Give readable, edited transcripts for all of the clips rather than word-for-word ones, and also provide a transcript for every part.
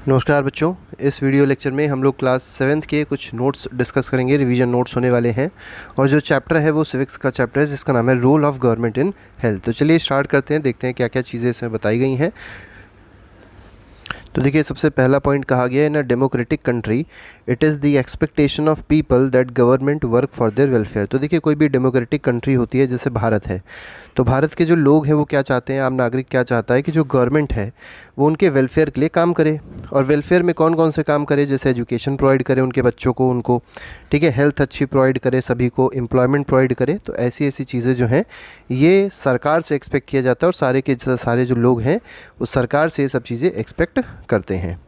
नमस्कार बच्चों। इस वीडियो लेक्चर में हम लोग क्लास 7th के कुछ नोट्स डिस्कस करेंगे। रिवीजन नोट्स होने वाले हैं और जो चैप्टर है वो सिविक्स का चैप्टर है जिसका नाम है role of government in health. तो चलिए स्टार्ट करते हैं, देखते हैं क्या क्या चीज़ें इसमें बताई गई हैं। तो देखिए, सबसे पहला पॉइंट कहा गया है, in a democratic country it is the expectation of people that government work for their welfare. तो देखिए, कोई भी डेमोक्रेटिक कंट्री होती है जैसे भारत है, तो भारत के जो लोग हैं वो क्या चाहते हैं, आम नागरिक क्या चाहता है कि जो गवर्नमेंट है वो उनके वेलफेयर के लिए काम करे। और वेलफेयर में कौन कौन से काम करे, जैसे एजुकेशन प्रोवाइड करे उनके बच्चों को, उनको ठीक है, हेल्थ अच्छी प्रोवाइड करे, सभी को एम्प्लॉयमेंट प्रोवाइड करे। तो ऐसी ऐसी चीज़ें जो हैं ये सरकार से एक्सपेक्ट किया जाता है और सारे के सारे जो लोग हैं वो सरकार से ये सब चीज़ें एक्सपेक्ट करते हैं।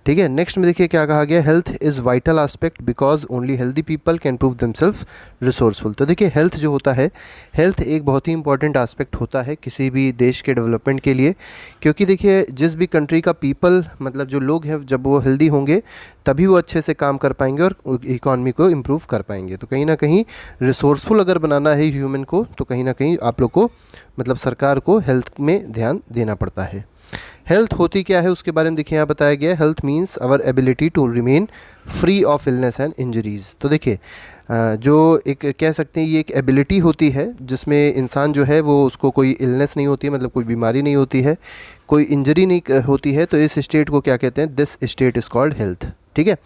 ठीक है, नेक्स्ट में देखिए क्या कहा गया, health is vital aspect because only healthy people can prove themselves resourceful. तो देखिए, हेल्थ जो होता है, हेल्थ एक बहुत ही इंपॉर्टेंट एस्पेक्ट होता है किसी भी देश के डेवलपमेंट के लिए, क्योंकि देखिए जिस भी कंट्री का पीपल मतलब जो लोग हैं जब वो हेल्दी होंगे तभी वो अच्छे से काम कर पाएंगे और इकॉनमी को इम्प्रूव कर पाएंगे। तो कहीं ना कहीं रिसोर्सफुल अगर बनाना है ह्यूमन को तो कहीं ना कहीं आप लोग को मतलब सरकार को हेल्थ में ध्यान देना पड़ता है। हेल्थ होती क्या है उसके बारे में देखिए यहाँ बताया गया है, health means our ability to remain free of illness and injuries. तो देखिए जो एक कह सकते हैं ये एक एबिलिटी होती है जिसमें इंसान जो है वो उसको कोई इलनेस नहीं होती है, मतलब कोई बीमारी नहीं होती है, कोई इंजरी नहीं होती है, तो इस स्टेट को क्या कहते हैं, this state is called health. ठीक है,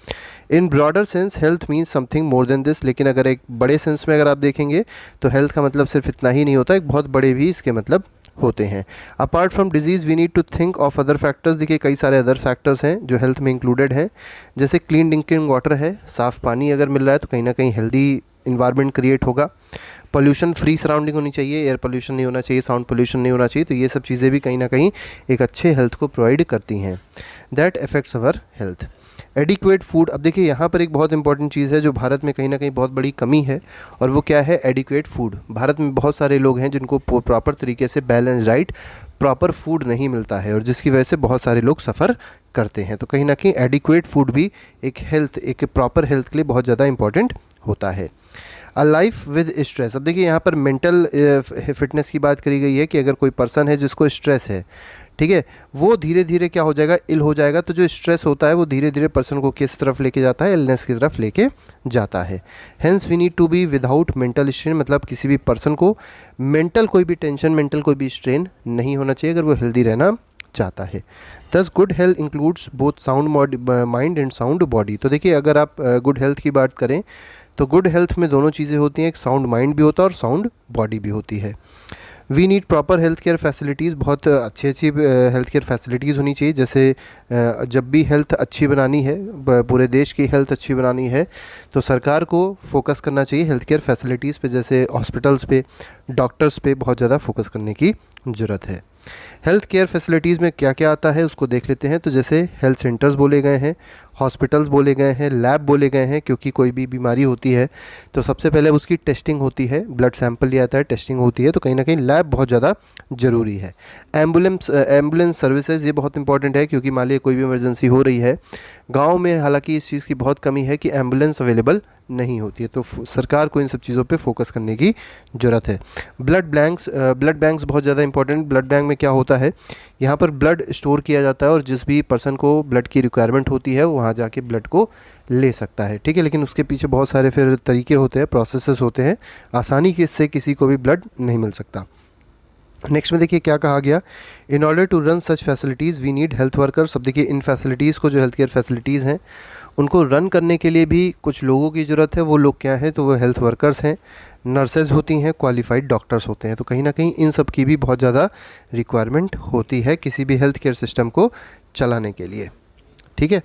in broader sense health means something more than this. लेकिन अगर एक बड़े सेंस में अगर आप देखेंगे तो हेल्थ का मतलब सिर्फ इतना ही नहीं होता, एक बहुत बड़े भी इसके मतलब होते हैं। Apart from disease we need to think of other factors. देखिए कई सारे अदर फैक्टर्स हैं जो हेल्थ में इंक्लूडेड हैं, जैसे क्लीन ड्रिंकिंग वाटर है, साफ़ पानी अगर मिल रहा है तो कहीं ना कहीं हेल्दी इन्वायरमेंट क्रिएट होगा। पोल्यूशन फ्री सराउंडिंग होनी चाहिए, एयर पोल्यूशन नहीं होना चाहिए, साउंड पोल्यूशन नहीं होना चाहिए। तो ये सब चीज़ें भी कहीं ना कहीं एक अच्छे हेल्थ को प्रोवाइड करती हैं। That affects our health. Adequate food, अब देखिए यहाँ पर एक बहुत इंपॉर्टेंट चीज़ है जो भारत में कहीं ना कहीं बहुत बड़ी कमी है, और वो क्या है, एडिक्वेट फूड। भारत में बहुत सारे लोग हैं जिनको प्रॉपर तरीके से बैलेंस डाइट, प्रॉपर फूड नहीं मिलता है और जिसकी वजह से बहुत सारे लोग सफ़र करते हैं। तो कहीं ना कहीं एडिक्वेट फूड भी एक हेल्थ, एक प्रॉपर हेल्थ के लिए बहुत ज़्यादा इंपॉर्टेंट होता है। अ लाइफ विद स्ट्रेस, अब देखिए यहाँ पर मेंटल फिटनेस की बात करी गई है कि अगर कोई पर्सन है जिसको स्ट्रेस है, ठीक है, वो धीरे धीरे क्या हो जाएगा, इल हो जाएगा। तो जो स्ट्रेस होता है वो धीरे धीरे पर्सन को किस तरफ लेके जाता है, इलनेस की तरफ लेके जाता है। Hence we need to be without mental strain, मतलब किसी भी पर्सन को मेंटल कोई भी टेंशन, मेंटल कोई भी स्ट्रेन नहीं होना चाहिए अगर वो हेल्दी रहना चाहता है। दस good health includes both sound mind and sound body. तो देखिए अगर आप गुड हेल्थ की बात करें तो गुड हेल्थ में दोनों चीज़ें होती हैं, एक साउंड माइंड भी होता है और साउंड बॉडी भी होती है। We need proper health care facilities, बहुत अच्छी अच्छी हेल्थ केयर फैसिलिटीज़ होनी चाहिए। जैसे जब भी हेल्थ अच्छी बनानी है, पूरे देश की हेल्थ अच्छी बनानी है तो सरकार को फोकस करना चाहिए हेल्थ केयर फैसिलिटीज़ पे, जैसे हॉस्पिटल्स पे, डॉक्टर्स पे बहुत ज़्यादा फोकस करने की ज़रूरत है। हेल्थ केयर फैसिलिटीज़ में क्या क्या आता है उसको देख लेते हैं। तो जैसे हेल्थ सेंटर्स बोले गए हैं, हॉस्पिटल्स बोले गए हैं, लैब बोले गए हैं, क्योंकि कोई भी बीमारी होती है तो सबसे पहले उसकी टेस्टिंग होती है, ब्लड सैंपल लिया जाता है, टेस्टिंग होती है, तो कहीं ना कहीं लैब बहुत ज़्यादा ज़रूरी है। एम्बुलेंस सर्विसेज, ये बहुत इंपॉर्टेंट है क्योंकि मान लीजिए कोई भी इमरजेंसी हो रही है, गाँव में हालांकि इस चीज़ की बहुत कमी है कि एम्बुलेंस अवेलेबल नहीं होती है, तो सरकार को इन सब चीज़ों पे फोकस करने की ज़रूरत है। ब्लड बैंक्स बहुत ज़्यादा इंपॉर्टेंट। ब्लड बैंक में क्या होता है, यहाँ पर ब्लड स्टोर किया जाता है और जिस भी पर्सन को ब्लड की रिक्वायरमेंट होती है वो वहाँ जाके ब्लड को ले सकता है। ठीक है, लेकिन उसके पीछे बहुत सारे फिर तरीके होते हैं, प्रोसेसेस होते हैं, आसानी से किसी को भी ब्लड नहीं मिल सकता। नेक्स्ट में देखिए क्या कहा गया, in order to run such facilities we need health workers. अब देखिए इन फैसिलिटीज़ को, जो हेल्थ केयर फैसिलिटीज़ हैं उनको रन करने के लिए भी कुछ लोगों की ज़रूरत है। वो लोग क्या हैं, तो वो हेल्थ वर्कर्स हैं, नर्सेज होती हैं, क्वालिफाइड डॉक्टर्स होते हैं। तो कहीं ना कहीं इन सब की भी बहुत ज़्यादा रिक्वायरमेंट होती है किसी भी हेल्थ केयर सिस्टम को चलाने के लिए। ठीक है,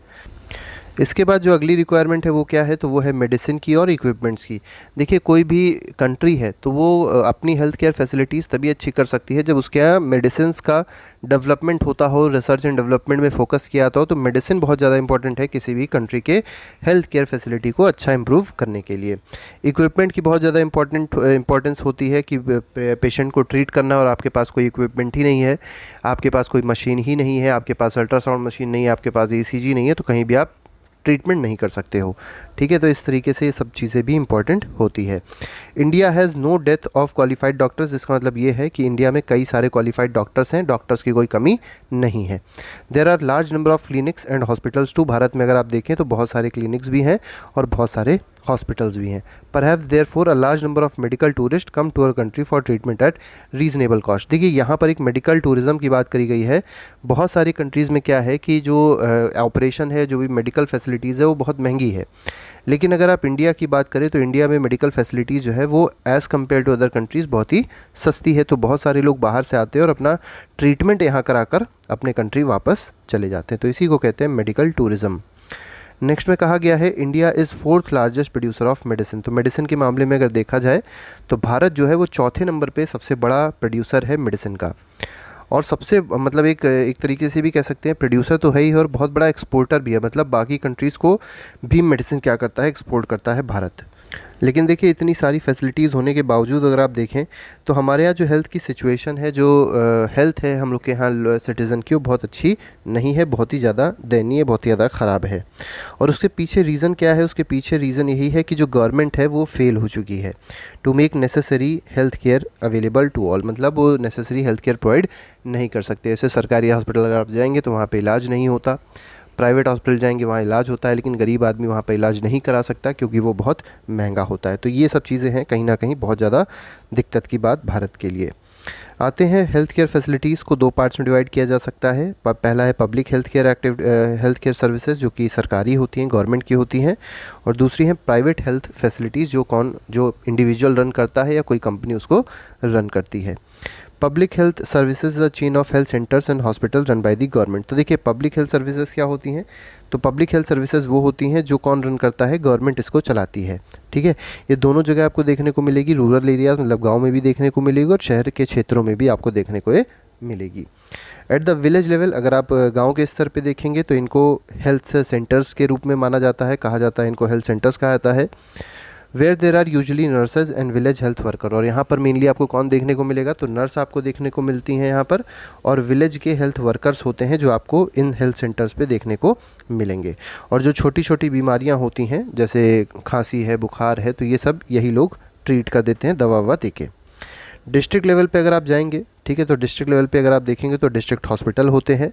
इसके बाद जो अगली रिक्वायरमेंट है वो क्या है, तो वो है मेडिसिन की और इक्विपमेंट्स की। देखिए कोई भी कंट्री है तो वो अपनी हेल्थ केयर फैसिलिटीज़ तभी अच्छी कर सकती है जब उसके यहाँ मेडिसिन का डेवलपमेंट होता हो, रिसर्च एंड डेवलपमेंट में फोकस किया जाता हो। तो मेडिसिन बहुत ज़्यादा इंपॉर्टेंट है किसी भी कंट्री के हेल्थ केयर फैसिलिटी को अच्छा इंप्रूव करने के लिए। इक्विपमेंट की बहुत ज़्यादा इंपॉर्टेंस होती है कि पेशेंट को ट्रीट करना और आपके पास कोई इक्विपमेंट ही नहीं है, आपके पास कोई मशीन ही नहीं है, आपके पास अल्ट्रासाउंड मशीन नहीं है, आपके पास ECG नहीं है, तो कहीं भी आप ट्रीटमेंट नहीं कर सकते हो। ठीक है, तो इस तरीके से ये सब चीज़ें भी इंपॉर्टेंट होती है। इंडिया हैज़ नो डेथ ऑफ क्वालिफाइड डॉक्टर्स, इसका मतलब ये है कि इंडिया में कई सारे क्वालिफाइड डॉक्टर्स हैं, डॉक्टर्स की कोई कमी नहीं है। There are large number of clinics and hospitals too, Bharat में अगर आप देखें तो बहुत सारे क्लिनिक्स भी हैं और बहुत सारे हॉस्पिटल्स भी हैं। Perhaps therefore a large number of medical tourist come to our country for treatment at reasonable cost. देखिए यहाँ पर एक मेडिकल टूरिज़्म की बात करी गई है। बहुत सारी कंट्रीज़ में क्या है कि जो ऑपरेशन है, जो भी मेडिकल फैसिलिटीज़ है वो बहुत महंगी है, लेकिन अगर आप इंडिया की बात करें तो इंडिया में मेडिकल फैसिलिटीज़ जो है वो as compare to other countries बहुत ही सस्ती है। तो बहुत सारे लोग बाहर से आते हैं और अपना ट्रीटमेंट यहाँ कराकर अपने कंट्री वापस चले जाते हैं, तो इसी को कहते हैं मेडिकल टूरिज़्म। नेक्स्ट में कहा गया है India is fourth largest producer of medicine. तो मेडिसिन के मामले में अगर देखा जाए तो भारत जो है वो चौथे नंबर पे सबसे बड़ा प्रोड्यूसर है मेडिसिन का, और सबसे मतलब एक तरीके से भी कह सकते हैं प्रोड्यूसर तो है ही और बहुत बड़ा एक्सपोर्टर भी है। मतलब बाकी कंट्रीज़ को भी मेडिसिन क्या करता है, एक्सपोर्ट करता है भारत। लेकिन देखिए इतनी सारी फैसिलिटीज़ होने के बावजूद अगर आप देखें तो हमारे यहाँ जो हेल्थ की सिचुएशन है, जो हेल्थ है हम लोग के यहाँ सिटीज़न की, वो बहुत अच्छी नहीं है, बहुत ही ज़्यादा दयनीय, बहुत ही ज़्यादा ख़राब है। और उसके पीछे रीज़न क्या है? उसके पीछे रीज़न यही है कि जो गवर्नमेंट है वो फेल हो चुकी है to make necessary health care available to all. मतलब वो नेसेसरी हेल्थ केयर प्रोवाइड नहीं कर सकते। ऐसे सरकारी हॉस्पिटल अगर आप जाएंगे तो वहाँ पे इलाज नहीं होता, प्राइवेट हॉस्पिटल जाएंगे वहाँ इलाज होता है, लेकिन गरीब आदमी वहाँ पर इलाज नहीं करा सकता क्योंकि वो बहुत महंगा होता है। तो ये सब चीज़ें हैं कहीं ना कहीं बहुत ज़्यादा दिक्कत की बात भारत के लिए। आते हैं हेल्थ केयर फैसिलिटीज़ को दो पार्ट्स में डिवाइड किया जा सकता है। पहला है पब्लिक हेल्थ केयर सर्विसेज जो कि सरकारी होती हैं, गवर्नमेंट की होती हैं, और दूसरी है प्राइवेट हेल्थ फैसिलिटीज़ जो इंडिविजुअल रन करता है या कोई कंपनी उसको रन करती है। Public health services the chain of health centres and hospital run by the government. तो देखिए पब्लिक हेल्थ सर्विसेज क्या होती हैं? तो पब्लिक हेल्थ सर्विसेज वो होती हैं जो कौन रन करता है? गवर्नमेंट इसको चलाती है। ठीक है, ये दोनों जगह आपको देखने को मिलेगी, रूरल एरिया मतलब गांव में भी देखने को मिलेगी और शहर के क्षेत्रों में भी आपको देखने को ये मिलेगी। एट द विलेज लेवल अगर आप गांव के स्तर पे देखेंगे तो इनको हेल्थ सेंटर्स के रूप में माना जाता है, कहा जाता है, इनको हेल्थ सेंटर्स कहा जाता है। Where there are usually nurses and village health worker, और यहाँ पर मेनली आपको कौन देखने को मिलेगा? तो नर्स आपको देखने को मिलती हैं यहाँ पर, और विलेज के हेल्थ वर्कर्स होते हैं जो आपको इन हेल्थ सेंटर्स पे देखने को मिलेंगे। और जो छोटी छोटी बीमारियाँ होती हैं जैसे खांसी है, बुखार है, तो ये सब यही लोग ट्रीट कर देते हैं दवा ववा दे के। डिस्ट्रिक्ट लेवल पे अगर आप जाएंगे, ठीक है, तो डिस्ट्रिक्ट लेवल पे अगर आप देखेंगे तो डिस्ट्रिक्ट हॉस्पिटल होते हैं।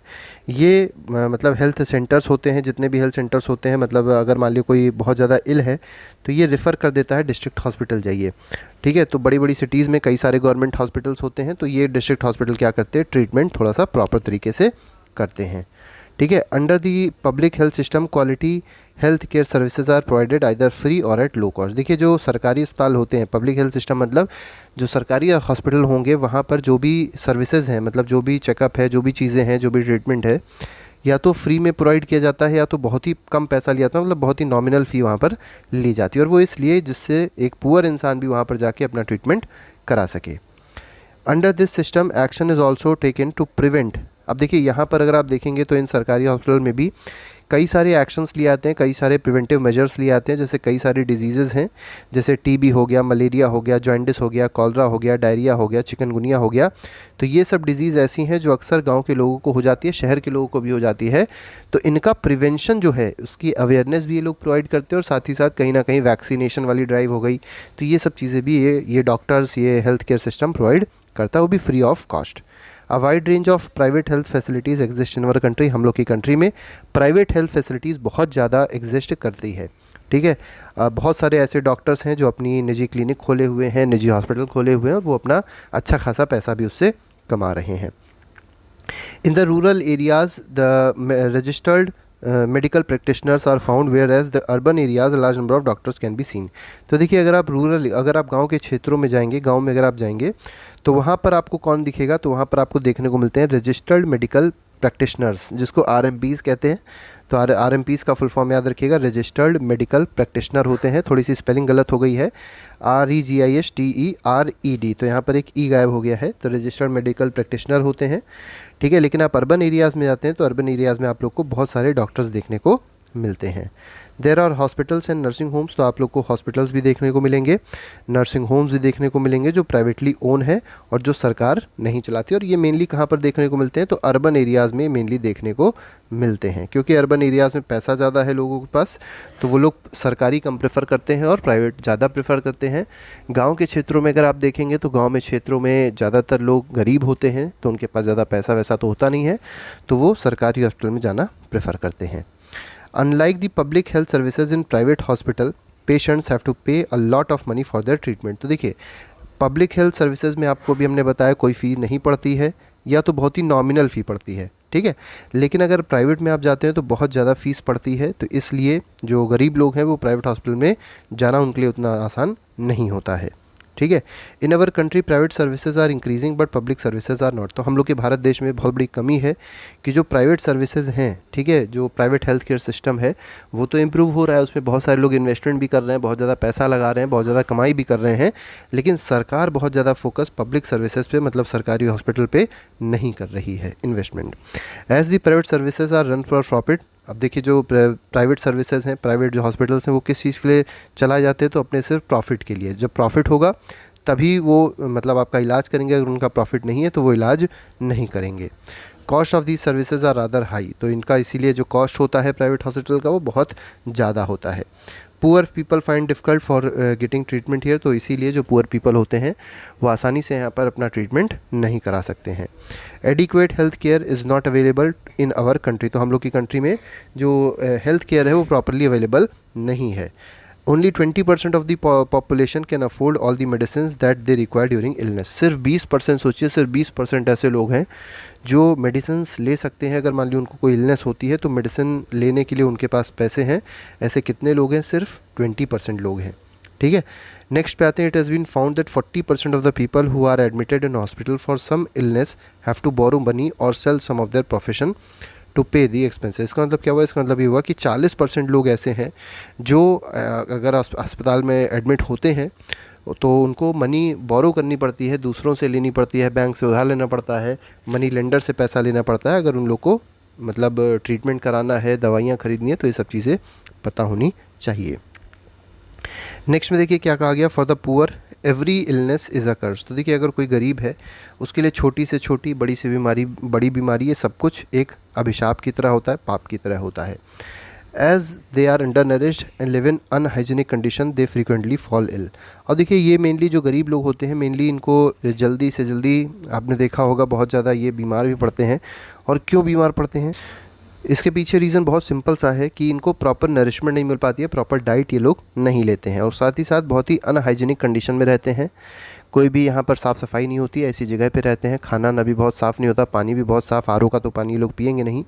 ये मतलब हेल्थ सेंटर्स होते हैं, जितने भी हेल्थ सेंटर्स होते हैं, मतलब अगर मान लो कोई बहुत ज़्यादा इल है तो ये रेफ़र कर देता है डिस्ट्रिक्ट हॉस्पिटल जाइए। ठीक है, तो बड़ी बड़ी सिटीज़ में कई सारे गवर्नमेंट हॉस्पिटल्स होते हैं, तो ये डिस्ट्रिक्ट हॉस्पिटल क्या करते हैं? ट्रीटमेंट थोड़ा सा प्रॉपर तरीके से करते हैं। ठीक है, under the public health system quality health care services are provided either free और एट लो कॉस्ट। देखिए जो सरकारी अस्पताल होते हैं, पब्लिक हेल्थ सिस्टम मतलब जो सरकारी हॉस्पिटल होंगे वहाँ पर जो भी सर्विसेज हैं, मतलब जो भी चेकअप है, जो भी चीज़ें हैं, जो भी ट्रीटमेंट है, या तो फ्री में प्रोवाइड किया जाता है या तो बहुत ही कम पैसा लिया जाता है, मतलब बहुत ही नॉमिनल फ़ी वहाँ पर ली जाती है, और वो इसलिए जिससे एक पुअर इंसान भी वहाँ पर जाके अपना ट्रीटमेंट करा सके। Under this system action is also taken to prevent. अब देखिए यहाँ पर अगर आप देखेंगे तो इन सरकारी हॉस्पिटल में भी कई सारे एक्शंस लिए आते हैं, कई सारे प्रिवेंटिव मेजर्स लिए आते हैं। जैसे कई सारी डिजीज़ेज़ हैं, जैसे टीबी हो गया, मलेरिया हो गया, जॉन्डिस हो गया, कॉलरा हो गया, डायरिया हो गया, चिकनगुनिया हो गया। तो ये सब डिजीज़ ऐसी हैं जो अक्सर गांव के लोगों को हो जाती है, शहर के लोगों को भी हो जाती है। तो इनका प्रिवेंशन जो है उसकी अवेयरनेस भी ये लोग प्रोवाइड करते हैं, और साथ ही साथ कहीं ना कहीं वैक्सीनेशन वाली ड्राइव हो गई। तो ये सब चीज़ें भी ये डॉक्टर्स, ये हेल्थ केयर सिस्टम प्रोवाइड करता है, वो भी free of cost. A wide range of private health facilities exist in our country. हम लोग की कंट्री में प्राइवेट हेल्थ फैसिलिटीज़ बहुत ज़्यादा एग्जिस्ट करती है। ठीक है, बहुत सारे ऐसे डॉक्टर्स हैं जो अपनी निजी क्लिनिक खोले हुए हैं, निजी हॉस्पिटल खोले हुए हैं, और वो अपना अच्छा खासा पैसा भी उससे कमा रहे हैं। In the rural areas the registered medical practitioners are found whereas the urban areas large number of doctors can be seen. तो देखिए अगर आप गांव के क्षेत्रों में जाएंगे, गांव में अगर आप जाएंगे तो वहाँ पर आपको कौन दिखेगा? तो वहाँ पर आपको देखने को मिलते हैं रजिस्टर्ड मेडिकल प्रैक्टिशनर्स, जिसको RMPs कहते हैं। तो RMPs का फुल फॉर्म याद रखिएगा, रजिस्टर्ड मेडिकल प्रैक्टिशनर होते हैं। थोड़ी सी स्पेलिंग गलत हो गई है, REGISTERED, तो यहाँ पर एक ई गायब हो गया है, तो रजिस्टर्ड मेडिकल प्रैक्टिशनर होते हैं। ठीक है, लेकिन आप अर्बन एरियाज़ में जाते हैं तो अर्बन एरियाज़ में आप लोग को बहुत सारे डॉक्टर्स देखने को मिलते हैं। There are hospitals and nursing homes, तो आप लोग को हॉस्पिटल्स भी देखने को मिलेंगे, नर्सिंग होम्स भी देखने को मिलेंगे जो प्राइवेटली ओन है और जो सरकार नहीं चलाती। और ये मेनली कहाँ पर देखने को मिलते हैं, तो अर्बन एरियाज़ में मेनली देखने को मिलते हैं, क्योंकि अर्बन एरियाज़ में पैसा ज़्यादा है लोगों के पास, तो वो लोग सरकारी कम प्रेफर करते हैं और प्राइवेट ज़्यादा प्रेफर करते हैं। गांव के क्षेत्रों में अगर आप देखेंगे तो गांव में क्षेत्रों में ज़्यादातर लोग गरीब होते हैं, तो उनके पास ज़्यादा पैसा वैसा तो होता नहीं है, तो वो सरकारी हॉस्पिटल में जाना प्रेफर करते हैं। Unlike the public health services in private hospital, patients have to pay a lot of money for their treatment। तो देखिए, पब्लिक हेल्थ सर्विसेज में आपको भी हमने बताया कोई फ़ी नहीं पड़ती है या तो बहुत ही नॉमिनल फ़ी पड़ती है, ठीक है। लेकिन अगर प्राइवेट में आप जाते हैं तो बहुत ज़्यादा फ़ीस पड़ती है, तो इसलिए जो गरीब लोग हैं वो प्राइवेट हॉस्पिटल में जाना उनके लिए उतना आसान नहीं होता है, ठीक है। In our country private services are increasing but public services are not. तो हम लोग के भारत देश में बहुत बड़ी कमी है कि जो प्राइवेट सर्विसेज हैं, ठीक है, जो प्राइवेट हेल्थ केयर सिस्टम है वो तो इम्प्रूव हो रहा है, उसमें बहुत सारे लोग इन्वेस्टमेंट भी कर रहे हैं, बहुत ज़्यादा पैसा लगा रहे हैं, बहुत ज़्यादा कमाई भी कर रहे हैं, लेकिन सरकार बहुत ज़्यादा फोकस पब्लिक सर्विसेज पे, मतलब सरकारी हॉस्पिटल पे नहीं कर रही है investment. As the private services are run for profit. अब देखिए, जो प्राइवेट सर्विसेज हैं, प्राइवेट जो हॉस्पिटल्स हैं, वो किस चीज़ के लिए चलाए जाते हैं, तो अपने सिर्फ प्रॉफिट के लिए। जब प्रॉफिट होगा तभी वो मतलब आपका इलाज करेंगे, अगर उनका प्रॉफिट नहीं है तो वो इलाज नहीं करेंगे। Cost of these services are rather high, तो इनका इसीलिए जो कॉस्ट होता है प्राइवेट हॉस्पिटल का वो बहुत ज़्यादा होता है। Poor people find difficult for getting treatment here, तो इसीलिए जो पुअर पीपल होते हैं वो आसानी से यहाँ पर अपना ट्रीटमेंट नहीं करा सकते हैं। Adequate health care is not available in our country, तो हम लोग की कंट्री में जो हेल्थ केयर है वो प्रॉपरली अवेलेबल नहीं है। Only 20% of the population can afford all the medicine that they require during illness. सिर्फ 20%, सोचिए, सिर्फ 20% ऐसे लोग हैं जो मेडिसिन ले सकते हैं। अगर मान लीजिए उनको कोई इलनेस होती है तो मेडिसिन लेने के लिए उनके पास पैसे हैं। ऐसे कितने लोग हैं? सिर्फ 20% लोग हैं, ठीक है। नेक्स्ट पे आते हैं, it has been found that 40% of the people who are admitted in hospital for some illness have to borrow money और sell some of their profession to pay the expenses. इसका मतलब क्या हुआ? इसका मतलब ये हुआ कि 40% लोग ऐसे हैं जो अगर अस्पताल में एडमिट होते हैं तो उनको मनी बोरो करनी पड़ती है, दूसरों से लेनी पड़ती है, बैंक से उधार लेना पड़ता है, मनी लेंडर से पैसा लेना पड़ता है, अगर उन लोग को मतलब ट्रीटमेंट कराना है, दवाइयाँ खरीदनी है, तो ये सब चीज़ें पता होनी चाहिए। नेक्स्ट में देखिए क्या कहा गया, for the poor every illness is a curse. तो देखिए, अगर कोई गरीब है उसके लिए छोटी से छोटी, बड़ी से बीमारी, बड़ी बीमारी, ये सब कुछ एक अभिशाप की तरह होता है, पाप की तरह होता है। As they are undernourished and live in unhygienic condition they frequently fall ill. और देखिए, ये मेनली जो गरीब लोग होते हैं, मेनली इनको जल्दी से जल्दी, आपने देखा होगा, बहुत ज़्यादा ये बीमार भी पड़ते हैं। और क्यों बीमार पड़ते हैं? इसके पीछे रीज़न बहुत सिंपल सा है कि इनको प्रॉपर नरिशमेंट नहीं मिल पाती है, प्रॉपर डाइट ये लोग नहीं लेते हैं, और साथ ही साथ बहुत ही अनहाइजीनिक कंडीशन में रहते हैं। कोई भी यहाँ पर साफ़ सफाई नहीं होती है, ऐसी जगह पे रहते हैं, खाना ना भी बहुत साफ़ नहीं होता, पानी भी बहुत साफ़, आरओ का तो पानी ये लोग पिएंगे नहीं,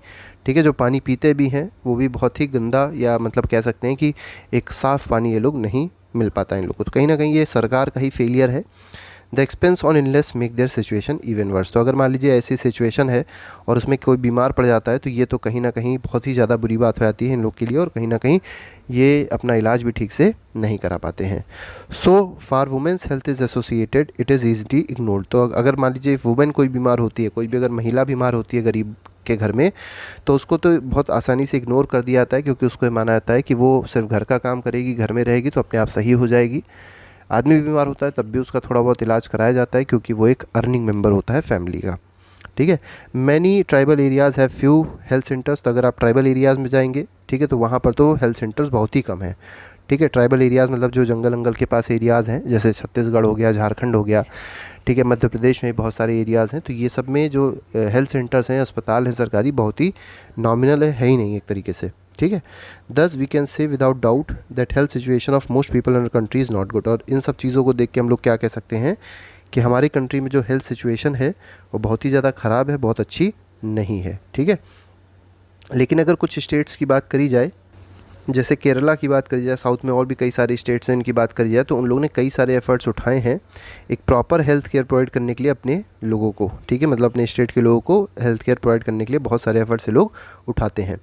ठीक है। जो पानी पीते भी हैं वो भी बहुत ही गंदा, या मतलब कह सकते हैं कि एक साफ़ पानी ये लोग नहीं मिल पाता इन लोगों को। तो कहीं ना कहीं ये सरकार का ही फेलियर है। The expense on illness make their situation even worse. तो अगर मान लीजिए ऐसी सिचुएशन है और उसमें कोई बीमार पड़ जाता है तो ये तो कहीं ना कहीं बहुत ही ज़्यादा बुरी बात हो जाती है इन लोग के लिए, और कहीं ना कहीं ये अपना इलाज भी ठीक से नहीं करा पाते हैं। So for women's health is associated it is easily ignored. तो अगर मान लीजिए वुमेन कोई बीमार होती है, कोई भी अगर महिला बीमार होती है गरीब के घर में, तो उसको तो बहुत आसानी से इग्नोर कर दिया जाता है, क्योंकि उसको ये माना जाता है कि वो सिर्फ घर का काम करेगी, घर में रहेगी तो अपने आप सही हो जाएगी। आदमी भी बीमार होता है तब भी उसका थोड़ा बहुत इलाज कराया जाता है, क्योंकि वो एक अर्निंग मेंबर होता है फैमिली का, ठीक है। Many tribal areas have few health centres. तो अगर आप ट्राइबल एरियाज़ में जाएंगे, ठीक है, तो वहाँ पर तो हेल्थ सेंटर्स बहुत ही कम है, ठीक है। ट्राइबल एरियाज़ मतलब जो जंगल के पास एरियाज़ हैं, जैसे छत्तीसगढ़ हो गया, झारखंड हो गया, ठीक है, मध्य प्रदेश में बहुत सारे एरियाज़ हैं। तो ये सब में जो हेल्थ सेंटर्स हैं, अस्पताल हैं सरकारी, बहुत ही नॉमिनल है ही नहीं एक तरीके से, ठीक है। Thus we can say without doubt that health situation of most people in country is not good. और इन सब चीज़ों को देख के हम लोग क्या कह सकते हैं कि हमारी कंट्री में जो हेल्थ सिचुएशन है वो बहुत ही ज़्यादा ख़राब है, बहुत अच्छी नहीं है, ठीक है। लेकिन अगर कुछ स्टेट्स की बात करी जाए जैसे केरला की बात करी जाए, साउथ में और भी कई सारे स्टेट्स हैं, इनकी बात करी जाए तो उन लोगों ने कई सारे एफर्ट्स उठाए हैं एक प्रॉपर हेल्थ केयर प्रोवाइड करने के लिए अपने लोगों को, ठीक है, मतलब अपने स्टेट के लोगों को हेल्थ केयर प्रोवाइड करने के लिए बहुत सारे एफर्ट्स से लोग उठाते हैं।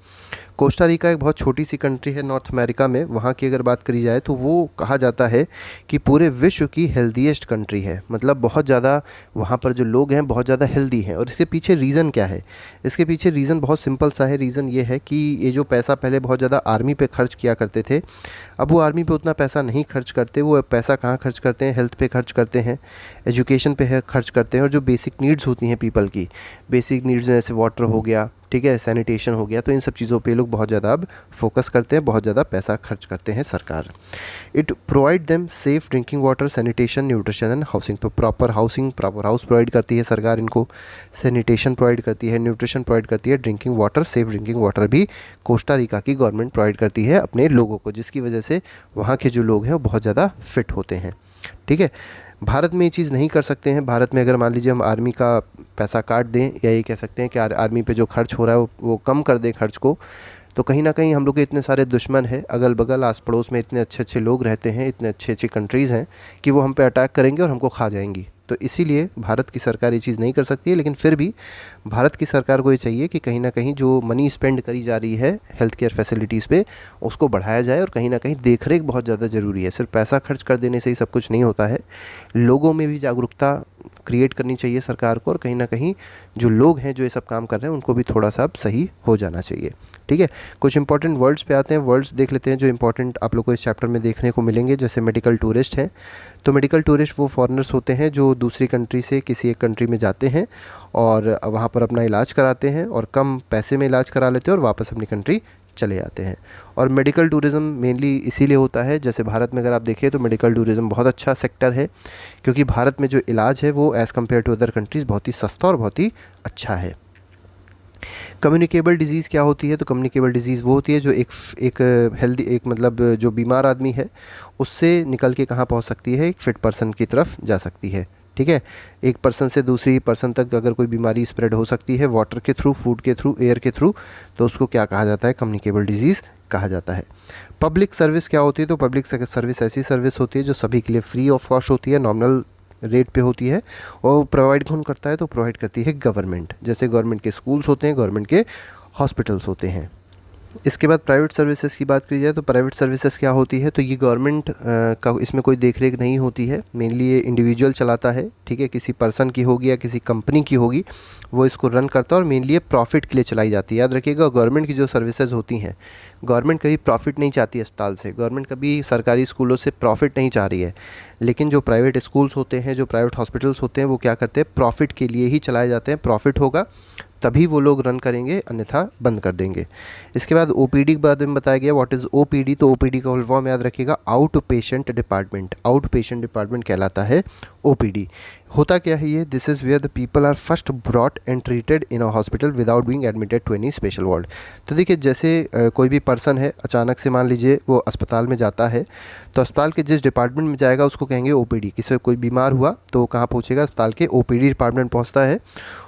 कोस्टा रिका एक बहुत छोटी सी कंट्री है नॉर्थ अमेरिका में, वहाँ की अगर बात करी जाए तो वो कहा जाता है कि पूरे विश्व की हेल्दीएस्ट कंट्री है, मतलब बहुत ज़्यादा वहाँ पर जो लोग हैं बहुत ज़्यादा हेल्दी हैं। और इसके पीछे रीज़न क्या है? इसके पीछे रीज़न बहुत सिंपल सा है। रीज़न ये है कि ये जो पैसा पहले बहुत ज़्यादा आर्मी पे खर्च किया करते थे, अब वो आर्मी पे उतना पैसा नहीं खर्च करते। वो पैसा कहाँ खर्च करते हैं? हेल्थ पे खर्च करते हैं, एजुकेशन पे खर्च करते हैं, और जो बेसिक नीड्स होती हैं पीपल की, बेसिक नीड्स जैसे वाटर हो गया, ठीक है, सैनिटेशन हो गया, तो इन सब चीज़ों पे लोग बहुत ज़्यादा अब फोकस करते हैं, बहुत ज़्यादा पैसा खर्च करते हैं सरकार। It provide them safe drinking water, sanitation, nutrition and housing. तो proper housing, proper house provide करती है सरकार इनको, सैनिटेशन प्रोवाइड करती है, न्यूट्रिशन प्रोवाइड करती है, drinking water, safe drinking water भी कोस्टा रिका की गवर्नमेंट प्रोवाइड करती है अपने लोगों को, जिसकी वजह से वहाँ के जो लोग हैं वो बहुत ज़्यादा फिट होते हैं, ठीक है। भारत में ये चीज़ नहीं कर सकते हैं। भारत में अगर मान लीजिए हम आर्मी का पैसा काट दें, या ये कह सकते हैं कि आर्मी पे जो खर्च हो रहा है वो कम कर दें खर्च को, तो कहीं ना कहीं हम लोग के इतने सारे दुश्मन हैं, अगल बगल आस पड़ोस में इतने अच्छे अच्छे लोग रहते हैं, इतने अच्छी अच्छी कंट्रीज़ हैं कि वो हम पे अटैक करेंगे और हमको खा जाएंगी। तो इसीलिए भारत की सरकार ये चीज़ नहीं कर सकती है। लेकिन फिर भी भारत की सरकार को ये चाहिए कि कहीं ना कहीं जो मनी स्पेंड करी जा रही है हेल्थ केयर फैसिलिटीज़ पे, उसको बढ़ाया जाए। और कहीं ना कहीं देख रेख बहुत ज़्यादा ज़रूरी है। सिर्फ पैसा खर्च कर देने से ही सब कुछ नहीं होता है, लोगों में भी जागरूकता क्रिएट करनी चाहिए सरकार को, और कहीं ना कहीं जो लोग हैं जो ये सब काम कर रहे हैं उनको भी थोड़ा सा अब सही हो जाना चाहिए, ठीक है। कुछ इंपॉर्टेंट वर्ड्स पे आते हैं, वर्ड्स देख लेते हैं जो इंपॉर्टेंट आप लोग को इस चैप्टर में देखने को मिलेंगे। जैसे मेडिकल टूरिस्ट हैं, तो मेडिकल टूरिस्ट वो फॉरेनर्स होते हैं जो दूसरी कंट्री से किसी एक कंट्री में जाते हैं और वहाँ पर अपना इलाज कराते हैं, और कम पैसे में इलाज करा लेते हैं और वापस अपनी कंट्री चले जाते हैं। और मेडिकल टूरिज़्म मेनली इसीलिए होता है, जैसे भारत में अगर आप देखें तो मेडिकल टूरिज़्म बहुत अच्छा सेक्टर है, क्योंकि भारत में जो इलाज है वो as compare to other countries बहुत ही सस्ता और बहुत ही अच्छा है। कम्युनिकेबल डिज़ीज़ क्या होती है? तो कम्युनिकेबल डिज़ीज़ वो होती है जो एक हेल्दी, एक मतलब जो बीमार आदमी है उससे निकल के कहाँ पहुँच सकती है? एक फिट पर्सन की तरफ जा सकती है, ठीक है। एक पर्सन से दूसरी पर्सन तक अगर कोई बीमारी स्प्रेड हो सकती है वाटर के थ्रू, फूड के थ्रू, एयर के थ्रू, तो उसको क्या कहा जाता है? कम्युनिकेबल डिजीज़ कहा जाता है। पब्लिक सर्विस क्या होती है? तो पब्लिक सर्विस ऐसी सर्विस होती है जो सभी के लिए फ्री ऑफ कॉस्ट होती है, नॉमिनल रेट पे होती है, और प्रोवाइड कौन करता है? तो प्रोवाइड करती है गवर्नमेंट। जैसे गवर्नमेंट के स्कूल्स होते हैं, गवर्नमेंट के हॉस्पिटल्स होते हैं। इसके बाद प्राइवेट सर्विसेज की बात की जाए तो प्राइवेट सर्विसेज क्या होती है? तो ये गवर्नमेंट का इसमें कोई देख रेख नहीं होती है, मेनली ये इंडिविजुअल चलाता है, ठीक है। किसी पर्सन की होगी या किसी कंपनी की होगी, वो इसको रन करता है, और मेनली ये प्रॉफिट के लिए चलाई जाती है। याद रखिएगा, गवर्नमेंट की जो सर्विसेज होती हैं, गवर्नमेंट कभी प्रॉफिट नहीं चाहती अस्पताल से, गवर्नमेंट कभी सरकारी स्कूलों से प्रॉफिट नहीं चाह रही है। लेकिन जो प्राइवेट स्कूल्स होते हैं, जो प्राइवेट हॉस्पिटल्स होते हैं, वो क्या करते हैं? प्रॉफिट के लिए ही चलाए जाते हैं। प्रॉफिट होगा तभी वो लोग रन करेंगे, अन्यथा बंद कर देंगे। इसके बाद ओपीडी के बारे में बताया गया। What is OPD? तो ओपीडी का फुल फॉर्म याद रखिएगा, out patient department. Out patient department कहलाता है ओपीडी। होता क्या है ये? This is where the people are first brought and treated in a hospital without being admitted to any special ward. तो देखिए, जैसे कोई भी पर्सन है, अचानक से मान लीजिए वो अस्पताल में जाता है, तो अस्पताल के जिस डिपार्टमेंट में जाएगा उसको कहेंगे ओपीडी। किसी कोई बीमार हुआ तो कहाँ पहुँचेगा? अस्पताल के ओपीडी डिपार्टमेंट पहुँचता है।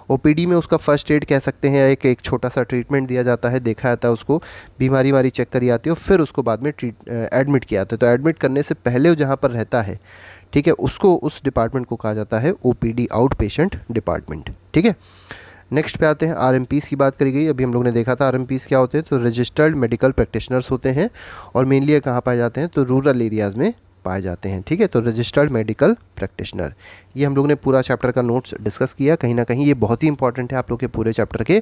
ओपीडी में उसका फर्स्ट एड कह सकते हैं, एक छोटा सा ट्रीटमेंट दिया जाता है, देखा जाता है उसको, बीमारी चेक करी जाती है, और फिर उसको बाद में एडमिट किया जाता है। तो एडमिट करने से पहले वो जहाँ पर रहता है, ठीक है, उसको, उस डिपार्टमेंट को कहा जाता है ओपीडी, आउट पेशेंट डिपार्टमेंट, ठीक है। नेक्स्ट पे आते हैं, आरएमपीज़ की बात करी गई। अभी हम लोग ने देखा था आरएमपीज़ क्या होते हैं, तो रजिस्टर्ड मेडिकल प्रैक्टिशनर्स होते हैं, और मेनली ये कहाँ पाए जाते हैं? तो रूरल एरियाज़ में पाए जाते हैं, ठीक है। तो रजिस्टर्ड मेडिकल प्रैक्टिशनर, ये हम लोग ने पूरा चैप्टर का नोट्स डिस्कस किया। कहीं ना कहीं ये बहुत ही इंपॉर्टेंट है आप लोग के पूरे चैप्टर के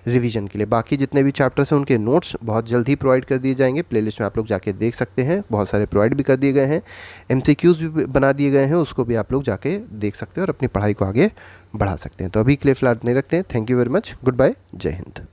रिवीजन के लिए। बाकी जितने भी चैप्टर्स हैं उनके नोट्स बहुत जल्द ही प्रोवाइड कर दिए जाएंगे, प्लेलिस्ट में आप लोग जाके देख सकते हैं। बहुत सारे प्रोवाइड भी कर दिए गए हैं, एमसीक्यूज़ भी बना दिए गए हैं, उसको भी आप लोग जाके देख सकते हैं और अपनी पढ़ाई को आगे बढ़ा सकते हैं। तो अभी के लिए फ़िलहाल नहीं रखते हैं। Thank you very much, goodbye, जय हिंद।